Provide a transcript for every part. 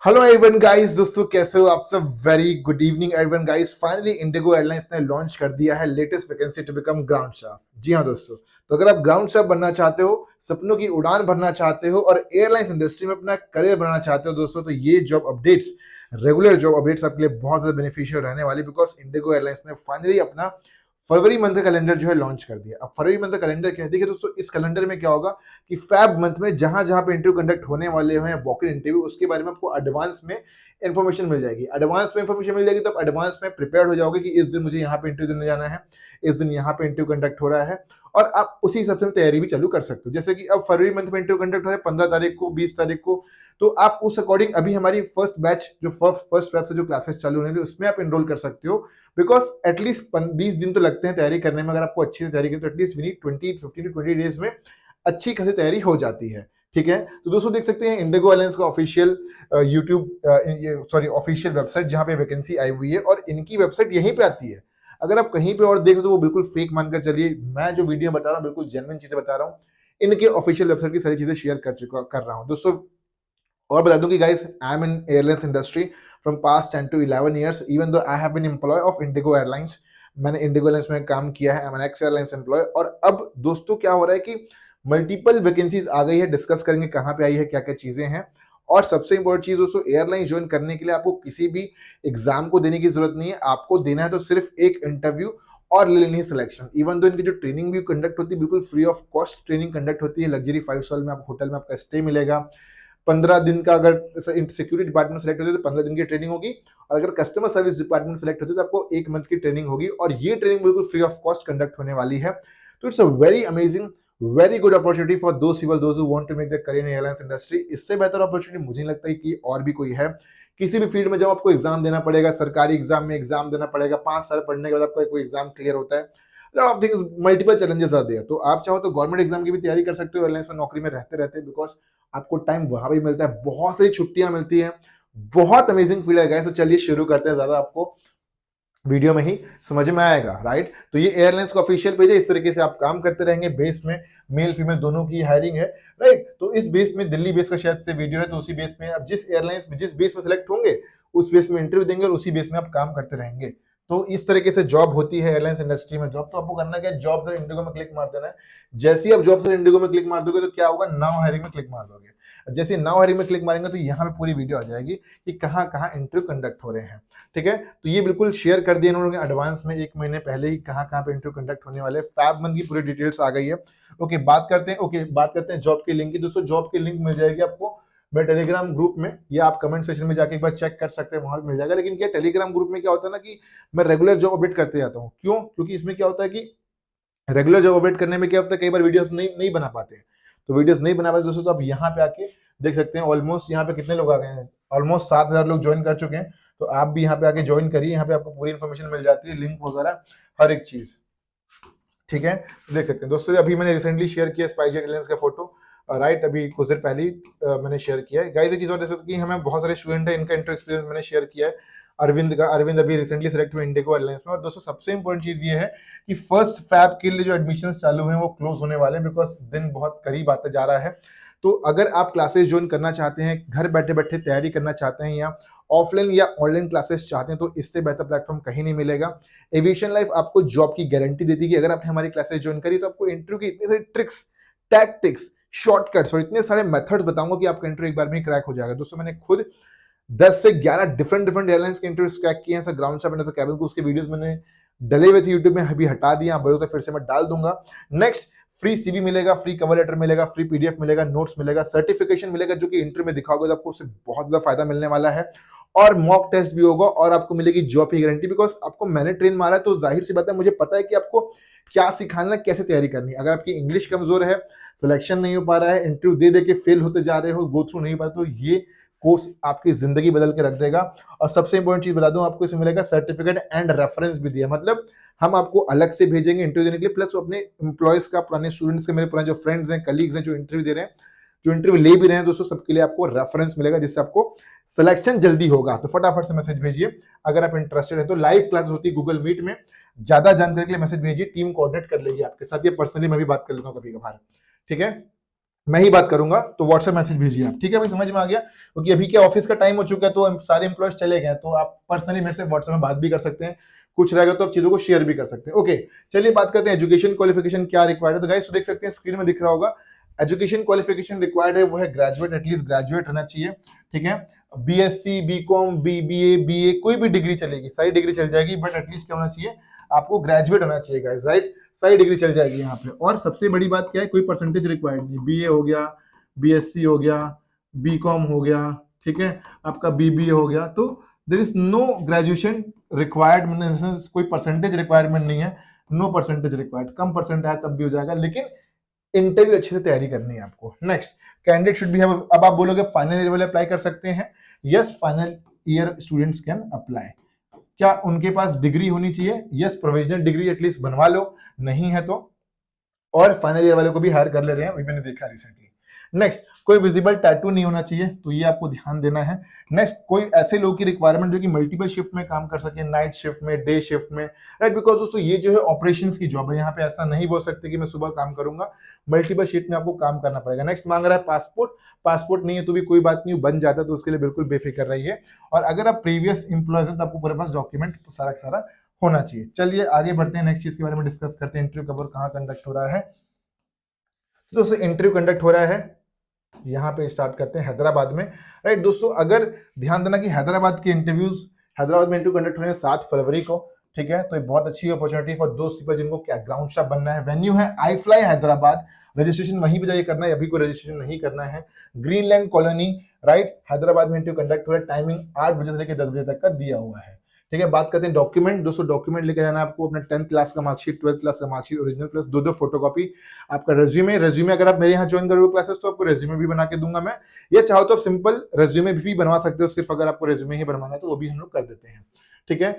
Hello everyone guys, दोस्तों कैसे हो आप सब। Very good evening everyone guys. Finally IndiGo airlines ने लॉन्च कर दिया है latest vacancy to become ground staff. जी हाँ दोस्तों, तो अगर आप ग्राउंड स्टाफ बनना चाहते हो, सपनों की उड़ान भरना चाहते हो और एयरलाइंस इंडस्ट्री में अपना करियर बनाना चाहते हो दोस्तों, तो ये job updates, regular job updates आपके लिए बहुत ज्यादा बेनिफिशियल रहने वाली, बिकॉज इंडिगो एयरलाइंस ने फाइनली अपना फरवरी मंथ का कैलेंडर जो है लॉन्च कर दिया। अब फरवरी मंथ का कैलेंडर क्या है, देखिए दोस्तों, इस कैलेंडर में क्या होगा कि फैब मंथ में जहां जहां पे इंटरव्यू कंडक्ट होने वाले हैं या वॉक इन इंटरव्यू, उसके बारे में आपको एडवांस में इन्फॉर्मेशन मिल जाएगी। एडवांस में इन्फॉर्मेशन मिल जाएगी तो आप एडवांस में प्रिपेयर हो जाओगे कि इस दिन मुझे यहाँ पे इंटरव्यू देने जाना है, इस दिन यहाँ पे इंटरव्यू कंडक्ट हो रहा है, और आप उसी हिसाब से तैयारी भी चालू कर सकते हो। जैसे कि अब फरवरी मंथ में इंटरव्यू कंडक्ट हो रहा है 15 तारीख को, 20 तारीख को, तो आप उस अकॉर्डिंग अभी हमारी फर्स्ट बैच जो फर्स्ट वेब से जो क्लासेस चालू होने उसमें आप एनरोल कर सकते हो। बिकॉज एटलीस्ट 20 दिन तो लगते हैं तैयारी करने में। अगर आपको अच्छी से तैयारी करें तो एटलीस्ट विद 15 to 20 डेज में अच्छी खासी तैयारी हो जाती है। ठीक है, तो दोस्तों देख सकते हैं इंडिगो एयरलाइंस का ऑफिशियल ऑफिशियल वेबसाइट जहां पे वैकेंसी आई हुई है, और इनकी वेबसाइट यहीं पे आती है। अगर आप कहीं पे और देख लो तो वो बिल्कुल फेक मानकर चलिए। मैं जो वीडियो बता रहा हूँ बिल्कुल जेन्युइन चीजें बता रहा हूँ। इनके ऑफिशियल वेबसाइट की सारी चीजें शेयर कर रहा हूँ दोस्तों। और बता दूं कि guys, I am in airlines industry from past 10 to 11 years, even though I have been employ of IndiGo airlines. मैंने इंडिगो एयरलाइंस में काम किया है, I am an ex airlines employ. और अब दोस्तों क्या हो रहा है कि मल्टीपल वैकेंसीज आ गई है। डिस्कस करेंगे कहाँ पे आई है, क्या क्या चीजें हैं। और सबसे इंपॉर्टेंट चीज दोस्तों, एयरलाइन ज्वाइन करने के लिए आपको किसी भी एग्जाम को देने की जरूरत नहीं है। आपको देना है तो सिर्फ एक इंटरव्यू और ले लेनी है सिलेक्शन। इवन दो इनकी जो ट्रेनिंग भी कंडक्ट होती है बिल्कुल free of cost training conduct होती है। लग्जरी 5 स्टार में आप होटल में आपका स्टे मिलेगा। 15 दिन का अगर सिक्योरिटी डिपार्टमेंट सेलेक्ट होते तो 15 दिन की ट्रेनिंग होगी, और अगर कस्टमर सर्विस डिपार्टमेंट सेलेक्ट होते तो आपको 1 मंथ की ट्रेनिंग होगी। और ये ट्रेनिंग बिल्कुल फ्री ऑफ कॉस्ट कंडक्ट होने वाली है। तो it's a very amazing, very good opportunity for those who want to make the career in airlines industry. इससे बेहतर अपॉर्चुनिटी मुझे नहीं लगता है कि और भी कोई है। किसी भी फील्ड में जब आपको एग्जाम देना पड़ेगा, सरकारी एग्जाम में एग्जाम देना पड़ेगा, 5 साल पढ़ने के बाद आपका कोई एग्जाम क्लियर होता है, ऑफ थिंग्स मल्टीपल चैलेंजेस आते हैं। तो आप चाहो तो गवर्नमेंट एग्जाम की भी तैयारी कर सकते हो एयरलाइंस में नौकरी में रहते रहते, बिकॉज आपको टाइम वहां भी मिलता है, बहुत सारी छुट्टियां मिलती हैं। बहुत अमेजिंग फील्ड है गाइस। तो चलिए शुरू करते हैं, ज्यादा आपको वीडियो में ही समझ में आएगा। राइट, तो ये एयरलाइंस का ऑफिशियल पेज है। इस तरीके से आप काम करते रहेंगे। बेस में मेल फीमेल दोनों की हायरिंग है। राइट, तो इस बेस में दिल्ली बेस का शायद से वीडियो है, तो उसी बेस में अब जिस एयरलाइंस में जिस बेस में सिलेक्ट होंगे उस बेस में इंटरव्यू देंगे और उसी बेस में आप काम करते रहेंगे। तो इस तरीके से जॉब होती है एयरलाइंस इंडस्ट्री में। जॉब तो आपको करना क्या है, जॉब सर इंडिगो में क्लिक मार देना है। जैसे ही आप जॉब सर इंडिगो में क्लिक मार दोगे तो क्या होगा, नाउ हायरिंग में क्लिक मार दोगे। जैसे नाउ हायरिंग में क्लिक मारेंगे तो यहाँ पे पूरी वीडियो आ जाएगी कि कहाँ कहाँ इंटरव्यू कंडक्ट हो रहे हैं। ठीक है, तो ये बिल्कुल शेयर कर दिया इन्होंने एडवांस में 1 महीने पहले ही कहाँ कहाँ पे इंटरव्यू कंडक्ट होने वाले। फैब मंथ की पूरी डिटेल्स आ गई है। ओके, बात करते हैं जॉब की लिंक की। दोस्तों जॉब की लिंक मिल जाएगी आपको मेरे टेलीग्राम ग्रुप में, या आप कमेंट सेक्शन में जाके एक बार चेक कर सकते हैं, वहां मिल जाएगा। लेकिन क्या टेलीग्राम ग्रुप में क्या होता है ना कि मैं रेगुलर जॉब अपडेट करते जाता हूँ। क्यों? क्योंकि इसमें क्या होता है कि रेगुलर जॉब अपडेट करने में क्या होता है, कई बार वीडियोस नहीं नहीं बना पाते हैं। तो वीडियोस नहीं बना पाते दोस्तों, तो आप यहाँ पे आके देख सकते हैं। ऑलमोस्ट यहाँ पे कितने लोग आ गए हैं, ऑलमोस्ट 7,000 लोग ज्वाइन कर चुके हैं। तो आप भी यहाँ पे आके ज्वाइन करिए। यहाँ पे आपको पूरी इन्फॉर्मेशन मिल जाती है, लिंक वगैरह हर एक चीज। ठीक है, देख सकते हैं दोस्तों। अभी मैंने रिसेंटली शेयर किया स्पाइसजेट एयरलाइंस का फोटो। राइट, अभी कुछ देर पहले ही मैंने शेयर किया है। गाइस एक चीज और देख सकते हैं कि हमें बहुत सारे स्टूडेंट है, इनका इंटर एक्सपीरियंस मैंने शेयर किया है। अरविंद अभी रिसेंटली सेलेक्ट हुए इंडिगो एयरलाइंस में। और दोस्तों सबसे इंपॉर्टेंट चीज ये है कि फर्स्ट फैब के लिए जो एडमिशन चालू हैं वो क्लोज होने वाले हैं, बिकॉज दिन बहुत करीब आता जा रहा है। तो अगर आप क्लासेस ज्वाइन करना चाहते हैं, घर बैठे बैठे तैयारी करना चाहते हैं, या ऑफलाइन या ऑनलाइन क्लासेस चाहते हैं, तो इससे बेहतर प्लेटफॉर्म कहीं नहीं मिलेगा। एविएशन लाइफ आपको जॉब की गारंटी देती है कि अगर आपने हमारी क्लासेस ज्वाइन करी तो आपको इंटरव्यू की इतनी सारी ट्रिक्स, टैक्टिक्स, शॉर्टकट्स और इतने सारे मेथड्स बताऊंगा कि आपका इंटरव्यू एक बार में क्रैक हो जाएगा। दोस्तों मैंने खुद 10 से 11 डिफरेंट एयरलाइंस के इंटरव्यूज क्रैक किए हैं। Ground staff and cabin crew के वीडियोस मैंने डले हुए थे यूट्यूब में, अभी हटा दिया। आप बोलो तो फिर से मैं डाल दूंगा। नेक्स्ट, फ्री सीवी मिलेगा, फ्री कवर लेटर मिलेगा, फ्री पीडीएफ मिलेगा, नोट्स मिलेगा, सर्टिफिकेशन मिलेगा, जो कि इंटरव्यू में दिखाओगे तो आपको उससे बहुत ज्यादा फायदा मिलने वाला है। और मॉक टेस्ट भी होगा, और आपको मिलेगी जॉब की गारंटी, बिकॉज आपको मैंने ट्रेन मारा है तो जाहिर सी बात है मुझे पता है कि आपको क्या सिखाना है, कैसे तैयारी करनी है। अगर आपकी इंग्लिश कमजोर है, सिलेक्शन नहीं हो पा रहा है, इंटरव्यू दे दे के फेल होते जा रहे हो, गो थ्रू नहीं पा रहे, तो ये कोर्स आपकी जिंदगी बदल के रख देगा। और सबसे इंपॉर्टेंट चीज बता दूं आपको, इसमें मिलेगा सर्टिफिकेट एंड रेफरेंस भी दिया। मतलब हम आपको अलग से भेजेंगे इंटरव्यू देने के लिए, प्लस अपने एम्प्लॉयज का, पुराने स्टूडेंट्स के, मेरे पुराने जो फ्रेंड्स हैं, कलीग्स हैं, जो इंटरव्यू दे रहे हैं, जो इंटरव्यू ले भी रहे हैं दोस्तों, सबके लिए आपको रेफरेंस मिलेगा, जिससे आपको सिलेक्शन जल्दी होगा। तो फटाफट से मैसेज भेजिए अगर आप इंटरेस्टेड हैं। तो लाइव क्लास होती है गूगल मीट में। ज्यादा जानकारी के लिए मैसेज भेजिए, टीम कोऑर्डिनेट कर लेगी आपके साथ, ये पर्सनली मैं भी बात कर लेता हूँ कभी कभार। ठीक है, मैं ही बात करूंगा, तो व्हाट्सएप मैसेज भेजिए आप, ठीक है भाई, समझ में आ गया। क्योंकि अभी क्या ऑफिस का टाइम हो चुका है, तो सारे एम्प्लॉयज चले गए, तो आप पर्सनली मेरे से व्हाट्सएप में बात भी कर सकते हैं, कुछ रहेगा तो आप चीजों को शेयर भी कर सकते हैं। ओके, चलिए बात करते हैं एजुकेशन क्वालिफिकेशन क्या रिक्वायर्ड है। तो गाइस देख सकते हैं स्क्रीन में दिख रहा होगा, एजुकेशन क्वालिफिकेशन रिक्वायर्ड है वो है ग्रेजुएट, एटलीस्ट ग्रेजुएट होना चाहिए, ठीक है। बीएससी, बीकॉम, बीबीए, बीए, कोई भी डिग्री चलेगी, सारी डिग्री चल जाएगी, बट एटलीस्ट क्या होना चाहिए, आपको ग्रेजुएट होना चाहिए गाइस, राइट। सारी डिग्री चल जाएगी यहाँ पे। और सबसे बड़ी बात क्या है, कोई परसेंटेज रिक्वायर्ड नहीं, बीए हो गया, बीएससी हो गया, बीकॉम हो गया, ठीक है, आपका बीबीए हो गया, तो there is no graduation required, कोई परसेंटेज रिक्वायरमेंट नहीं है, नो परसेंटेज रिक्वायर्ड, कम परसेंट आया तब भी हो जाएगा, लेकिन इंटरव्यू अच्छे से तैयारी करनी है आपको। Next, candidate should be have, अब आप बोलोगे फाइनल ईयर वाले अप्लाई कर सकते हैं, yes final year students can apply. क्या उनके पास डिग्री होनी चाहिए, यस प्रोविजनल डिग्री एटलीस्ट बनवा लो, नहीं है तो, और फाइनल ईयर वाले को भी हायर कर ले रहे हैं, मैंने देखा रिसेंटली। नेक्स्ट, कोई विजिबल टैटू नहीं होना चाहिए, तो ये आपको ध्यान देना है। नेक्स्ट, कोई ऐसे लोग की रिक्वायरमेंट जो कि मल्टीपल शिफ्ट में काम कर सके, नाइट शिफ्ट में, डे शिफ्ट में, राइट, बिकॉज दोस्तों ये जो है ऑपरेशंस की जॉब है, यहाँ पे ऐसा नहीं बोल सकते कि मैं सुबह काम करूंगा, मल्टीपल शिफ्ट में आपको काम करना पड़ेगा। नेक्स्ट, मांग रहा है पासपोर्ट, पासपोर्ट नहीं है तो भी कोई बात नहीं, बन जाता है, तो उसके लिए बिल्कुल बेफिक्र रहिए। और अगर आप प्रीवियस इंप्लॉयज हैं तो आपको पूरे पास डॉक्यूमेंट सारा सारा होना चाहिए। चलिए आगे बढ़ते हैं, नेक्स्ट चीज के बारे में डिस्कस करते हैं, इंटरव्यू कब और कहाँ कंडक्ट हो रहा है। तो दोस्तों इंटरव्यू कंडक्ट हो रहा है, यहाँ पे स्टार्ट करते हैं हैदराबाद में, राइट। दोस्तों अगर ध्यान देना कि हैदराबाद के इंटरव्यूज, हैदराबाद में इंटरव्यू कंडक्ट हो रहे हैं 7 फरवरी को, ठीक है। तो ये बहुत अच्छी अपॉर्चुनिटी फॉर दोस्त पीपल जिनको क्या ग्राउंड स्टाफ बनना है। वेन्यू है आई फ्लाई हैदराबाद, रजिस्ट्रेशन वहीं पे जाके करना है, अभी कोई रजिस्ट्रेशन नहीं करना है। ग्रीनलैंड कॉलोनी, राइट, हैदराबाद में इंटरव्यू कंडक्ट हो रहा है, टाइमिंग 8 बजे से लेकर 10 बजे तक का दिया हुआ है, ठीक है। बात करते हैं डॉक्यूमेंट। दोस्तों डॉक्यूमेंट लेकर जाना है आपको, अपना 10th क्लास का मार्कशीट, 12th क्लास का मार्कशीट ओरिजिनल प्लस 2 फोटोकॉपी, आपका रेज्यूमे, रेज्यूमे अगर आप मेरे यहाँ ज्वाइन करोगे क्लासेस तो आपको रेज्यूमे भी बना के दूंगा मैं, या चाहो तो आप सिंपल रेज्यूमे भी बनवा सकते हो, सिर्फ अगर आपको रेज्यूमे ही बनवाना है तो वो भी हम लोग कर देते हैं, ठीक है,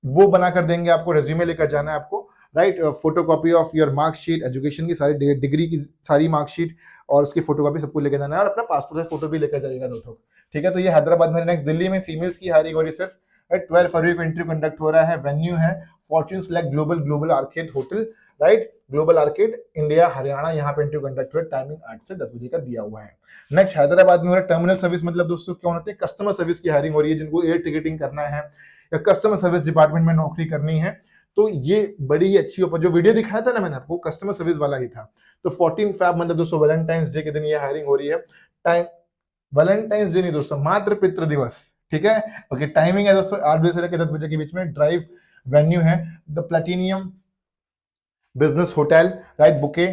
वो बना कर देंगे आपको। रेज्यूमे लेकर जाना है आपको, right, photocopy of your marksheet, education की सारी डिग्री की सारी मार्कशीट और उसकी फोटोकॉपी सबको लेकर जाना है, और अपना पासपोर्ट साइज फोटो भी लेकर जाइएगा 2 ठीक है। तो ये हैदराबाद में। नेक्स्ट, दिल्ली में फीमेल्स की हायरिंग हो रही है सिर्फ, 12 फरवरी को इंटरव्यू कंडक्ट हो रहा है। वेन्यू है Fortune select global arcade hotel, right, global arcade India Haryana, यहाँ पे इंटरव्यू कंडक्ट हुआ है, टाइमिंग 8 से 10 बजे का दिया हुआ है। नेक्स्ट, हैदराबाद में हो रहा है टर्मिनल सर्विस, मतलब दोस्तों क्या होते हैं, कस्टमर सर्विस की हायरिंग हो रही है, जिनको एयर टिकटिंग करना है या कस्टमर सर्विस डिपार्टमेंट में नौकरी करनी है, तो ये बड़ी ही अच्छी जो वीडियो दिखाया था ना मैंने आपको, कस्टमर सर्विस वाला ही था। तो 14 फैब मतलब दोस्तों वैलेंटाइंस डे के दिन ये हायरिंग हो रही है। टाइम वैलेंटाइंस डे नहीं दोस्तों, मातृ पितृ दिवस, ठीक है। ओके, टाइमिंग है दोस्तों 8 बजे से लेकर 10 बजे के बीच में। ड्राइव, वेन्यू है the platinum business hotel, right, bouquet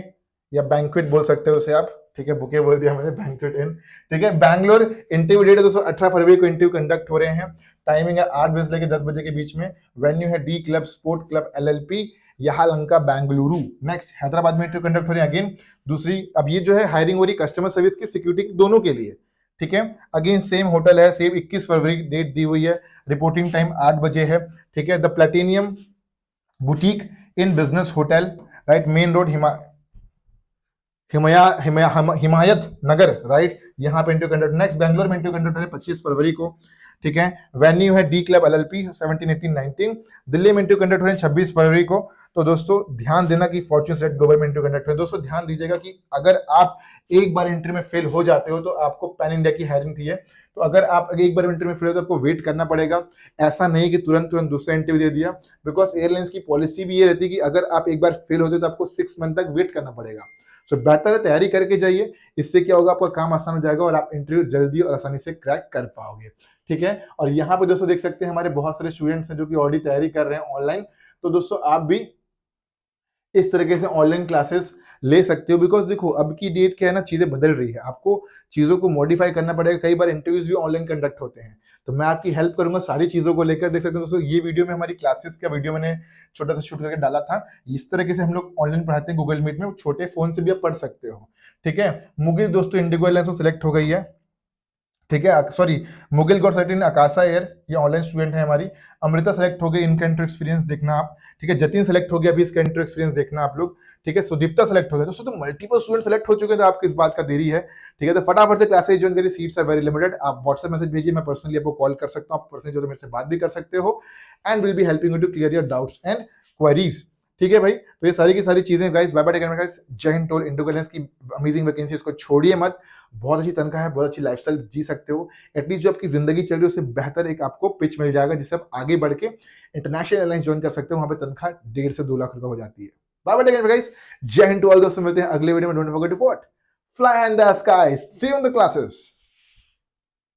या बैंक्वेट बोल सकते हो उसे आप, ठीक है, बुके बोल दिया मैंने, बैंक्वेट इन, ठीक है। बैंगलोर, इंटरव्यू डेट है दोस्तों 18 फरवरी को इंटरव्यू कंडक्ट हो रहे हैं, टाइमिंग है 8 बजे से लेकर 10 बजे के बीच में। वेन्यू है the club sport club LLP Yelahanka Bengaluru. Next, Hyderabad में इंटरव्यू कंडक्ट हो रहे हैं अगेन दूसरी, अब ये जो है हायरिंग हो रही कस्टमर सर्विस की, सिक्योरिटी दोनों के लिए, ठीक है। अगेन सेम होटल है, सेम 21 फरवरी डेट दी हुई है, रिपोर्टिंग टाइम 8 बजे है, ठीक है। The platinum boutique in business hotel, right, main road Himayat Nagar, right, यहाँ पे इंटरव्यू कंडक्ट। नेक्स्ट, बैंगलोर में इंटरव्यू कंडक्ट है 25 फरवरी को, ठीक है। वेन्यू है डी क्लब LLP 17, 18, 19। दिल्ली में इंटरव्यू कंडक्ट हो रहे हैं 26 फरवरी को। तो दोस्तों ध्यान देना कि फॉर्च्यून सेलेक्ट ग्लोबल में इंटरव्यू कंडक्ट हो रहे हैं। दोस्तों ध्यान दीजिएगा कि अगर आप एक बार इंटरव्यू में फेल हो जाते हो तो आपको पैन इंडिया की हायरिंग थी है, तो अगर आप एक बार इंटरव्यू में फेल हो तो आपको वेट करना पड़ेगा। ऐसा नहीं कि तुरंत दूसरा इंटरव्यू दे दिया, बिकॉज एयरलाइंस की पॉलिसी भी ये रहती है कि अगर आप एक बार फेल होते तो आपको 6 मंथ तक वेट करना पड़ेगा। सो बेहतर है तैयारी करके जाइए, इससे क्या होगा, आपका काम आसान हो जाएगा और आप इंटरव्यू जल्दी और आसानी से क्रैक कर पाओगे, ठीक है। और यहाँ पे दोस्तों देख सकते हैं हमारे बहुत सारे स्टूडेंट्स हैं जो कि ऑलरेडी तैयारी कर रहे हैं ऑनलाइन, तो दोस्तों आप भी इस तरीके से ऑनलाइन क्लासेस ले सकते हो, बिकॉज देखो अब की डेट क्या है ना, चीजें बदल रही है, आपको चीजों को मॉडिफाई करना पड़ेगा। कई बार इंटरव्यूज भी ऑनलाइन कंडक्ट होते हैं, तो मैं आपकी हेल्प करूंगा सारी चीजों को लेकर। देख सकते हैं दोस्तों ये वीडियो में हमारी क्लासेस का वीडियो मैंने छोटा सा शूट करके डाला था। इस तरीके से हम लोग ऑनलाइन पढ़ाते हैं गूगल मीट में, छोटे फोन से भी आप पढ़ सकते हो, ठीक है। मुगिल दोस्तों इंडिगो एयरलाइंस में सिलेक्ट हो गई है, ठीक है, सॉरी मुगिल गौर सर्टिन आकाशा एयर, ये ऑनलाइन स्टूडेंट है हमारी। अमृता सेलेक्ट हो गई, इनका इंटरव्यू एक्सपीरियंस देखना आप, ठीक है। जतिन सेलेक्ट हो गया, अभी इसका इंटरव्यू एक्सपीरियंस देखना आप लोग, ठीक है। सुदीप्ता सेलेक्ट हो गया। दोस्तों तो मल्टीपल स्टूडेंट सेलेक्ट हो चुके हैं, तो आपको इस बात का देरी है, ठीक है। तो फटाफट से क्लासेस ज्वाइन करिए, सीट्स आर वेरी लिमिटेड। आप व्हाट्सएप मैसेज भेजिए, मैं पर्सनली आपको कॉल कर सकता हूँ, आप पर्सनली जो तो मेरे से बात भी कर सकते हो, and will be helping you to clear your doubts and queries, ठीक है भाई, तो ये सारी की सारी चीजें guys, bye bye take care guys, जय हिंद। टोल इंटरकॉलेज की अमेजिंग वैकेंसी, उसको छोड़िए मत, बहुत अच्छी तनख्वाह है, बहुत अच्छी लाइफस्टाइल जी सकते हो, एटलीस्ट जो आपकी जिंदगी चल रही है उससे बेहतर एक आपको पिच मिल जाएगा जिससे आप आगे बढ़ के इंटरनेशनल एयरलाइंस ज्वाइन कर सकते हो, वहां पे तनख्वाह 1.5 से 2 लाख रुपए हो जाती है। Bye bye take care guys, जय हिंद टू ऑल। दोस्तों मिलते हैं अगले वीडियो में, don't forget to what, fly in the sky, see you in the classes.